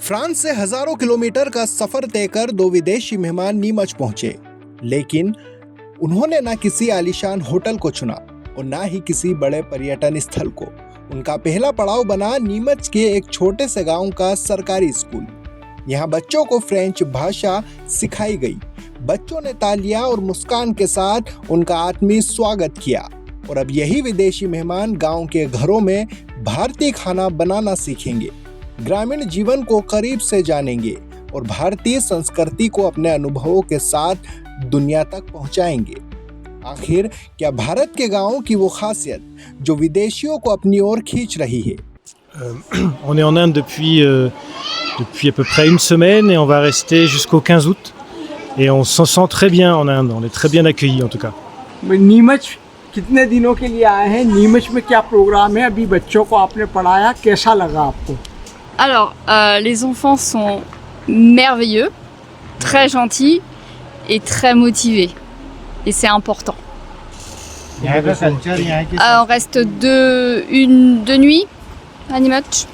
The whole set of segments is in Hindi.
फ्रांस से हजारों किलोमीटर का सफर तय कर दो विदेशी मेहमान नीमच पहुंचे, लेकिन उन्होंने ना किसी आलीशान होटल को चुना और ना ही किसी बड़े पर्यटन स्थल को। उनका पहला पड़ाव बना नीमच के एक छोटे से गांव का सरकारी स्कूल। यहाँ बच्चों को फ्रेंच भाषा सिखाई गई। बच्चों ने तालियां और मुस्कान के साथ उनका आत्मीय स्वागत किया और अब यही विदेशी मेहमान गांव के घरों में भारतीय खाना बनाना सीखेंगे, ग्रामीण जीवन को करीब से जानेंगे और भारतीय संस्कृति को अपने अनुभवों के साथ दुनिया तक पहुंचाएंगे। आखिर क्या भारत के गांवों की वो खासियत जो विदेशियों को अपनी ओर खींच रही है? On est en Inde depuis à peu près une semaine et on va rester jusqu'au 15 août. Et on s'en sent très bien en Inde, on est très bien accueillis en tout cas. Neemuch कितने दिनों के लिए आए हैं? नीमच में क्या प्रोग्राम है? अभी बच्चों को आपने पढ़ाया, कैसा लगा आपको? Alors, les enfants sont merveilleux, très gentils et très motivés. Et c'est important. On reste deux nuits à Neemuch.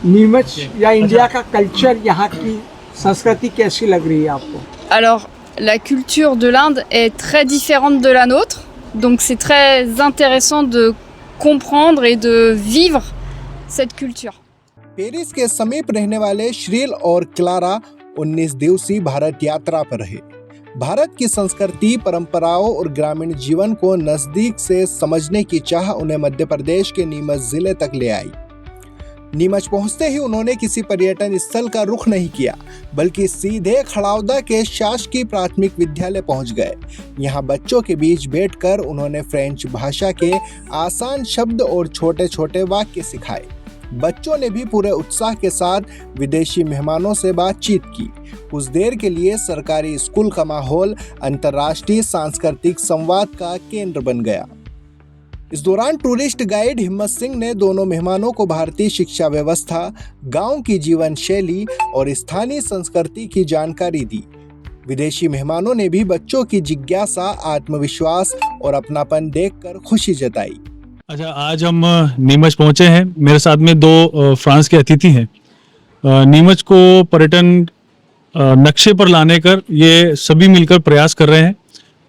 Neemuch या इंडिया का कल्चर, यहाँ की संस्कृति कैसी लग रही है आपको? Alors, la culture de l'Inde est très différente de la nôtre. Donc c'est très intéressant de comprendre et de vivre cette culture. Paris के समीप रहने वाले श्रील और क्लारा 19 दिवसीय भारत यात्रा पर रहे। भारत की संस्कृति, परंपराओं और ग्रामीण जीवन को नजदीक से समझने की चाह उन्हें मध्य प्रदेश के नीमच जिले तक ले आई। नीमच पहुंचते ही उन्होंने किसी पर्यटन स्थल का रुख नहीं किया, बल्कि सीधे खड़ावदा के शासकीय प्राथमिक विद्यालय पहुंच गए। यहां बच्चों के बीच बैठकर उन्होंने फ्रेंच भाषा के आसान शब्द और छोटे छोटे वाक्य सिखाए। बच्चों ने भी पूरे उत्साह के साथ विदेशी मेहमानों से बातचीत की। कुछ देर के लिए सरकारी स्कूल का माहौल अंतर्राष्ट्रीय सांस्कृतिक संवाद का केंद्र बन गया। इस दौरान टूरिस्ट गाइड हिम्मत सिंह ने दोनों मेहमानों को भारतीय शिक्षा व्यवस्था, गांव की जीवन शैली और स्थानीय संस्कृति की जानकारी दी। विदेशी मेहमानों ने भी बच्चों की जिज्ञासा, आत्मविश्वास और अपनापन देखकर खुशी जताई। अच्छा, आज हम नीमच पहुंचे हैं। मेरे साथ में दो फ्रांस के अतिथि हैं। नीमच को पर्यटन नक्शे पर लाने कर ये सभी मिलकर प्रयास कर रहे हैं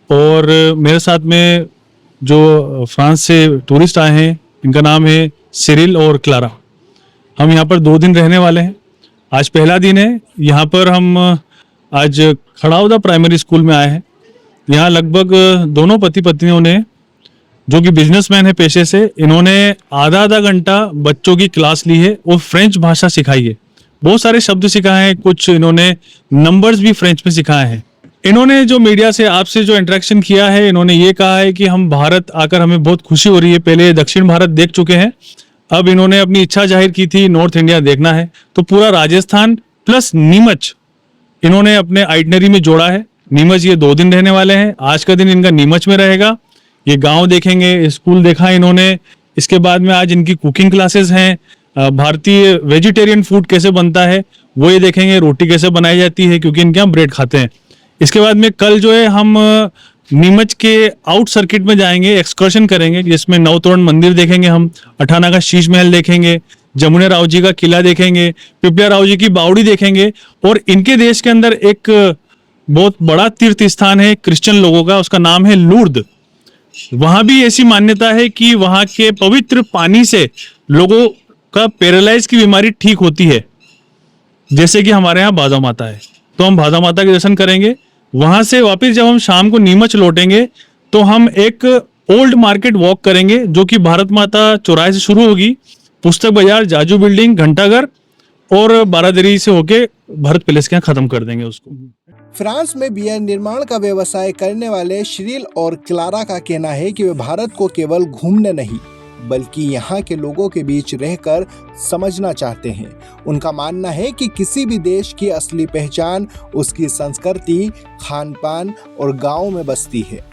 और मेरे साथ में जो फ्रांस से टूरिस्ट आए हैं, इनका नाम है सिरिल और क्लारा। हम यहाँ पर 2 दिन रहने वाले हैं। आज पहला दिन है। यहाँ पर हम आज खड़ावदा प्राइमरी स्कूल में आए हैं। यहाँ लगभग दोनों पति पत्नियों ने, जो कि बिजनेसमैन है पेशे से, इन्होंने आधा घंटा बच्चों की क्लास ली है और फ्रेंच भाषा सिखाई है। बहुत सारे शब्द सिखाए हैं, कुछ इन्होंने नंबर्स भी फ्रेंच में सिखाए हैं। इन्होंने जो मीडिया से आपसे जो इंटरेक्शन किया है, इन्होंने ये कहा है कि हम भारत आकर हमें बहुत खुशी हो रही है। पहले दक्षिण भारत देख चुके हैं, अब इन्होंने अपनी इच्छा जाहिर की थी नॉर्थ इंडिया देखना है, तो पूरा राजस्थान प्लस नीमच इन्होंने अपने आइटनरी में जोड़ा है। नीमच ये 2 दिन रहने वाले हैं। आज का दिन इनका नीमच में रहेगा। ये गांव देखेंगे, स्कूल देखा है इन्होंने। इसके बाद में आज इनकी कुकिंग क्लासेस हैं। भारतीय वेजिटेरियन फूड कैसे बनता है वो ये देखेंगे, रोटी कैसे बनाई जाती है, क्योंकि इनके यहाँ ब्रेड खाते हैं। इसके बाद में कल जो है हम नीमच के आउट सर्किट में जाएंगे, एक्सकर्शन करेंगे, जिसमें नवतोरण मंदिर देखेंगे, हम अठाना का शीश महल देखेंगे, जमुना राव जी का किला देखेंगे, पिपलिया राव जी की बावड़ी देखेंगे। और इनके देश के अंदर एक बहुत बड़ा तीर्थ स्थान है क्रिश्चियन लोगों का, उसका नाम है लूर्द। वहां भी ऐसी मान्यता है कि वहां के पवित्र पानी से लोगों का पैरालाइज की बीमारी ठीक होती है, जैसे कि हमारे यहाँ भादो माता है। तो हम भादो माता के दर्शन करेंगे। वहां से वापस जब हम शाम को नीमच लौटेंगे तो हम एक ओल्ड मार्केट वॉक करेंगे, जो कि भारत माता चौराहे से शुरू होगी, पुस्तक बाजार, जाजू बिल्डिंग, घंटाघर और बारादरी से होके भारत पैलेस के यहाँ खत्म कर देंगे उसको। फ्रांस में बियर निर्माण का व्यवसाय करने वाले श्रील और क्लारा का कहना है कि वे भारत को केवल घूमने नहीं, बल्कि यहाँ के लोगों के बीच रहकर समझना चाहते हैं। उनका मानना है कि किसी भी देश की असली पहचान उसकी संस्कृति, खान पान और गाँव में बसती है।